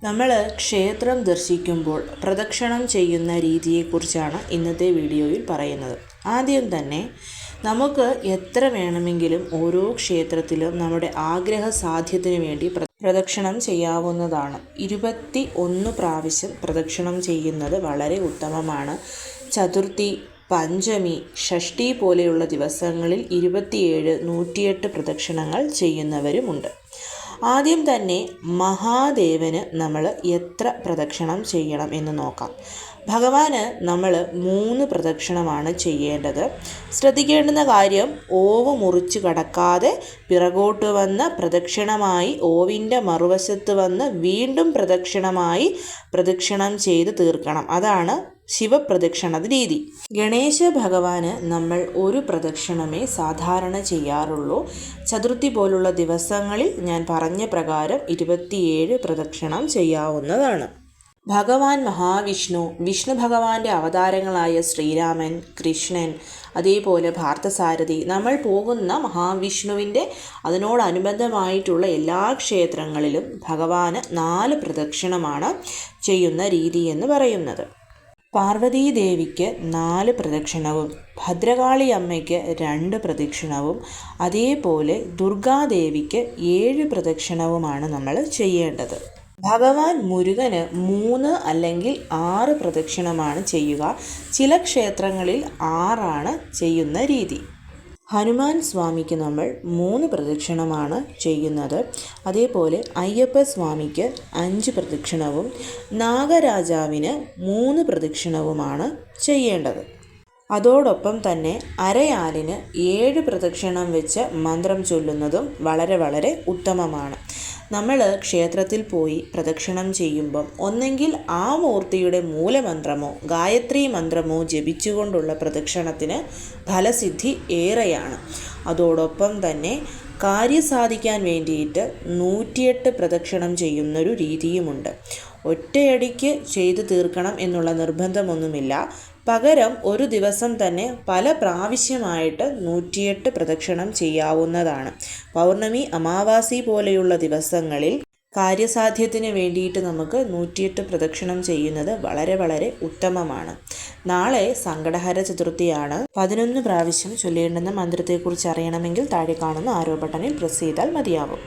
നമ്മൾ ക്ഷേത്രം ദർശിക്കുമ്പോൾ പ്രദക്ഷിണം ചെയ്യുന്ന രീതിയെക്കുറിച്ചാണ് ഇന്നത്തെ വീഡിയോയിൽ പറയുന്നത്. ആദ്യം തന്നെ നമുക്ക് എത്ര വേണമെങ്കിലും ഓരോ ക്ഷേത്രത്തിലും നമ്മുടെ ആഗ്രഹ സാധ്യത്തിന് വേണ്ടി പ്രദക്ഷിണം ചെയ്യാവുന്നതാണ്. 21 പ്രാവശ്യം പ്രദക്ഷിണം ചെയ്യുന്നത് വളരെ ഉത്തമമാണ്. ചതുർത്ഥി, പഞ്ചമി, ഷഷ്ഠി പോലെയുള്ള ദിവസങ്ങളിൽ 27, 108 പ്രദക്ഷിണങ്ങൾ ചെയ്യുന്നവരുമുണ്ട്. ആദ്യം തന്നെ മഹാദേവന് നമ്മൾ എത്ര പ്രദക്ഷിണം ചെയ്യണം എന്ന് നോക്കാം. ഭഗവാന് നമ്മൾ 3 പ്രദക്ഷിണമാണ് ചെയ്യേണ്ടത്. ശ്രദ്ധിക്കേണ്ടുന്ന കാര്യം, ഓവ് മുറിച്ച് കടക്കാതെ പിറകോട്ട് വന്ന് പ്രദക്ഷിണമായി ഓവിൻ്റെ മറുവശത്ത് വന്ന് വീണ്ടും പ്രദക്ഷിണം ചെയ്ത് തീർക്കണം. അതാണ് ശിവപ്രദക്ഷിണ രീതി. ഗണേശ ഭഗവാന് നമ്മൾ ഒരു പ്രദക്ഷിണമേ സാധാരണ ചെയ്യാറുള്ളൂ. ചതുർത്ഥി പോലുള്ള ദിവസങ്ങളിൽ ഞാൻ പറഞ്ഞ പ്രകാരം 27 പ്രദക്ഷിണം ചെയ്യാവുന്നതാണ്. ഭഗവാൻ മഹാവിഷ്ണു, വിഷ്ണു ഭഗവാന്റെ അവതാരങ്ങളായ ശ്രീരാമൻ, കൃഷ്ണൻ, അതേപോലെ പാർത്ഥസാരഥി, നമ്മൾ പോകുന്ന മഹാവിഷ്ണുവിൻ്റെ അതിനോടനുബന്ധമായിട്ടുള്ള എല്ലാ ക്ഷേത്രങ്ങളിലും ഭഗവാന് 4 പ്രദക്ഷിണമാണ് ചെയ്യുന്ന രീതി എന്ന് പറയുന്നത്. പാർവതീദേവിക്ക് 4 പ്രദക്ഷിണവും ഭദ്രകാളി അമ്മയ്ക്ക് 2 പ്രദക്ഷിണവും അതേപോലെ ദുർഗാദേവിക്ക് 7 പ്രദക്ഷിണവുമാണ് നമ്മൾ ചെയ്യേണ്ടത്. ഭഗവാൻ മുരുകന് 3 അല്ലെങ്കിൽ 6 പ്രദക്ഷിണമാണ് ചെയ്യുക. ചില ക്ഷേത്രങ്ങളിൽ 6 ചെയ്യുന്ന രീതി. ഹനുമാൻ സ്വാമിക്ക് നമ്മൾ 3 പ്രദക്ഷിണമാണ് ചെയ്യുന്നത്. അതേപോലെ അയ്യപ്പ സ്വാമിക്ക് 5 പ്രദക്ഷിണവും നാഗരാജാവിന് 3 പ്രദക്ഷിണവുമാണ് ചെയ്യേണ്ടത്. അതോടൊപ്പം തന്നെ അരയാലിന് 7 പ്രദക്ഷിണം വെച്ച് മന്ത്രം ചൊല്ലുന്നതും വളരെ ഉത്തമമാണ്. നമ്മൾ ക്ഷേത്രത്തിൽ പോയി പ്രദക്ഷിണം ചെയ്യുമ്പം ഒന്നെങ്കിൽ ആ മൂർത്തിയുടെ മൂലമന്ത്രമോ ഗായത്രി മന്ത്രമോ ജപിച്ചുകൊണ്ടുള്ള പ്രദക്ഷിണത്തിന് ഫലസിദ്ധി ഏറെയാണ്. അതോടൊപ്പം തന്നെ കാര്യസാധിക്കാൻ വേണ്ടിയിട്ട് 108 പ്രദക്ഷിണം ചെയ്യുന്നൊരു രീതിയുമുണ്ട്. ഒറ്റയടിക്ക് ചെയ്തു തീർക്കണം എന്നുള്ള നിർബന്ധമൊന്നുമില്ല. പകരം ഒരു ദിവസം തന്നെ പല പ്രാവശ്യമായിട്ട് 108 പ്രദക്ഷിണം ചെയ്യാവുന്നതാണ്. പൗർണമി, അമാവാസി പോലെയുള്ള ദിവസങ്ങളിൽ കാര്യസാധ്യത്തിന് വേണ്ടിയിട്ട് നമുക്ക് 108 പ്രദക്ഷിണം ചെയ്യുന്നത് വളരെ ഉത്തമമാണ്. നാളെ സങ്കടഹര ചതുർത്ഥിയാണ്. 11 പ്രാവശ്യം ചൊല്ലേണ്ടുന്ന മന്ത്രത്തെക്കുറിച്ച് അറിയണമെങ്കിൽ താഴെ കാണുന്ന ആരോ ബട്ടണിൽ പ്രസ് ചെയ്താൽ മതിയാവും.